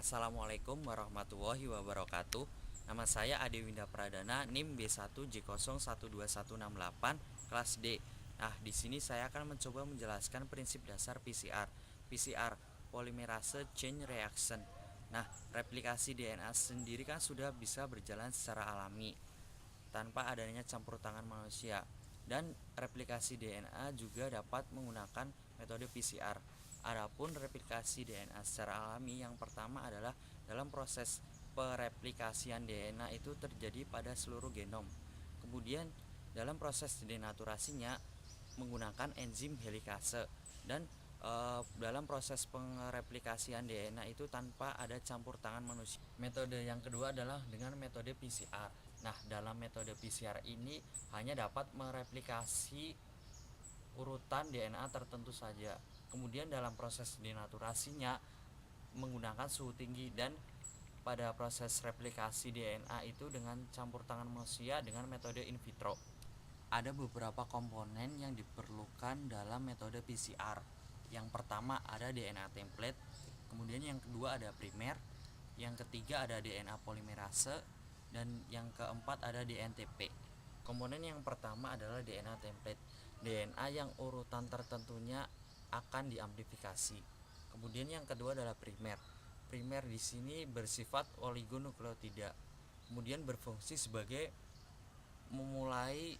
Assalamualaikum warahmatullahi wabarakatuh. Nama saya Ade Winda Pradana, NIM B1J012168, kelas D. Nah, di sini saya akan mencoba menjelaskan prinsip dasar PCR. PCR, polymerase chain reaction. Nah, replikasi DNA sendiri kan sudah bisa berjalan secara alami tanpa adanya campur tangan manusia. Dan replikasi DNA juga dapat menggunakan metode PCR. Adapun replikasi DNA secara alami yang pertama adalah dalam proses pereplikasian DNA itu terjadi pada seluruh genom. Kemudian dalam proses denaturasinya menggunakan enzim helikase dan dalam proses pengreplikasian DNA itu tanpa ada campur tangan manusia. Metode yang kedua adalah dengan metode PCR. Nah, dalam metode PCR ini hanya dapat mereplikasi urutan DNA tertentu saja. Kemudian dalam proses denaturasinya menggunakan suhu tinggi, dan pada proses replikasi DNA itu dengan campur tangan manusia dengan metode in vitro. Ada beberapa komponen yang diperlukan dalam metode PCR. Yang pertama ada DNA template, kemudian yang kedua ada primer, yang ketiga ada DNA polimerase, dan yang keempat ada DNTP. Komponen yang pertama adalah DNA template, DNA yang urutan tertentunya akan diamplifikasi. Kemudian yang kedua adalah primer. Primer di sini bersifat oligonukleotida, kemudian berfungsi sebagai memulai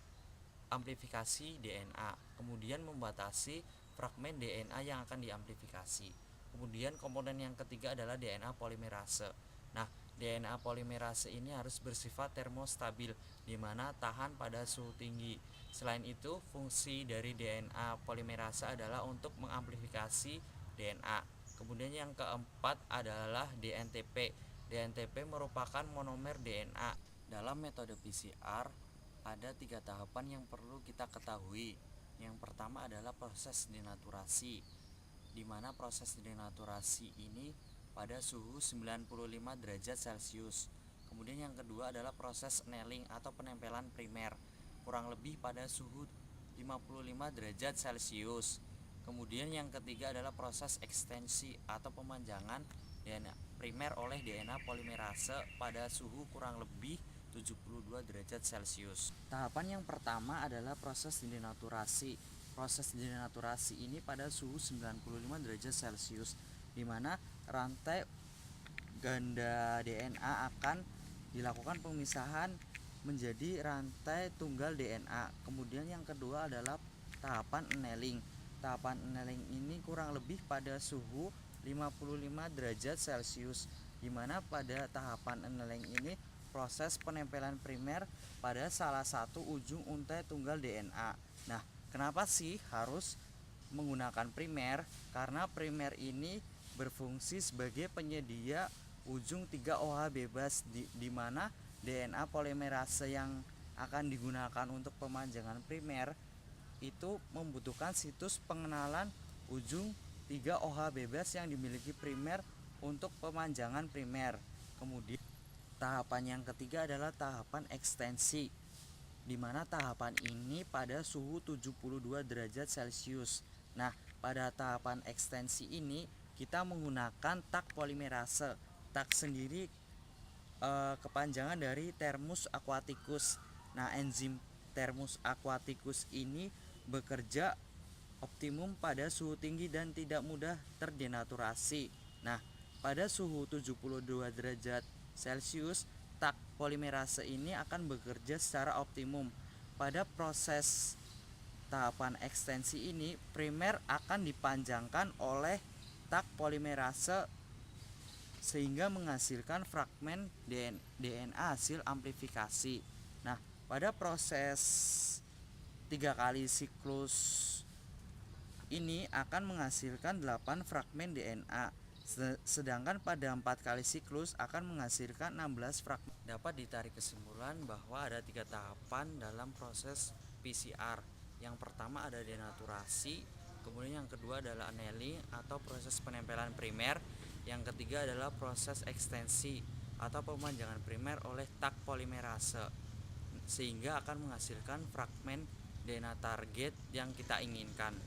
amplifikasi DNA, kemudian membatasi fragmen DNA yang akan diamplifikasi. Kemudian komponen yang ketiga adalah DNA polimerase. Nah, DNA polimerase ini harus bersifat termostabil, di mana tahan pada suhu tinggi. Selain itu, fungsi dari DNA polimerase adalah untuk mengamplifikasi DNA. Kemudian yang keempat adalah DNTP. DNTP merupakan monomer DNA. Dalam metode PCR ada 3 tahapan yang perlu kita ketahui. Yang pertama adalah proses denaturasi, di mana proses denaturasi ini pada suhu 95 derajat Celcius. Kemudian yang kedua adalah proses annealing atau penempelan primer, kurang lebih pada suhu 55 derajat Celcius. Kemudian yang ketiga adalah proses ekstensi atau pemanjangan DNA primer oleh DNA polimerase pada suhu kurang lebih 72 derajat Celcius. Tahapan yang pertama adalah proses denaturasi. Proses denaturasi ini pada suhu 95 derajat Celcius, di mana rantai ganda DNA akan dilakukan pemisahan menjadi rantai tunggal DNA. Kemudian yang kedua adalah tahapan annealing. Tahapan annealing ini kurang lebih pada suhu 55 derajat Celcius, di mana pada tahapan annealing ini proses penempelan primer pada salah satu ujung untai tunggal DNA. Nah, kenapa sih harus menggunakan primer? Karena primer ini berfungsi sebagai penyedia ujung 3 OH bebas, di mana DNA polimerase yang akan digunakan untuk pemanjangan primer itu membutuhkan situs pengenalan ujung 3 OH bebas yang dimiliki primer untuk pemanjangan primer. Kemudian tahapan yang ketiga adalah tahapan ekstensi, di mana tahapan ini pada suhu 72 derajat Celcius. Nah, pada tahapan ekstensi ini kita menggunakan tak polimerase. Tak sendiri kepanjangan dari Thermus aquaticus. Nah, enzim Thermus aquaticus ini bekerja optimum pada suhu tinggi dan tidak mudah terdenaturasi. Nah, pada suhu 72 derajat Celcius, tak polimerase ini akan bekerja secara optimum. Pada proses tahapan ekstensi ini, primer akan dipanjangkan oleh tak polimerase sehingga menghasilkan fragmen DNA hasil amplifikasi. Nah, pada proses 3 kali siklus ini akan menghasilkan 8 fragmen DNA. Sedangkan pada 4 kali siklus akan menghasilkan 16 fragmen. Dapat ditarik kesimpulan bahwa ada 3 tahapan dalam proses PCR. Yang pertama ada denaturasi, kemudian yang kedua adalah annealing atau proses penempelan primer, yang ketiga adalah proses ekstensi atau pemanjangan primer oleh tak polimerase, sehingga akan menghasilkan fragmen DNA target yang kita inginkan.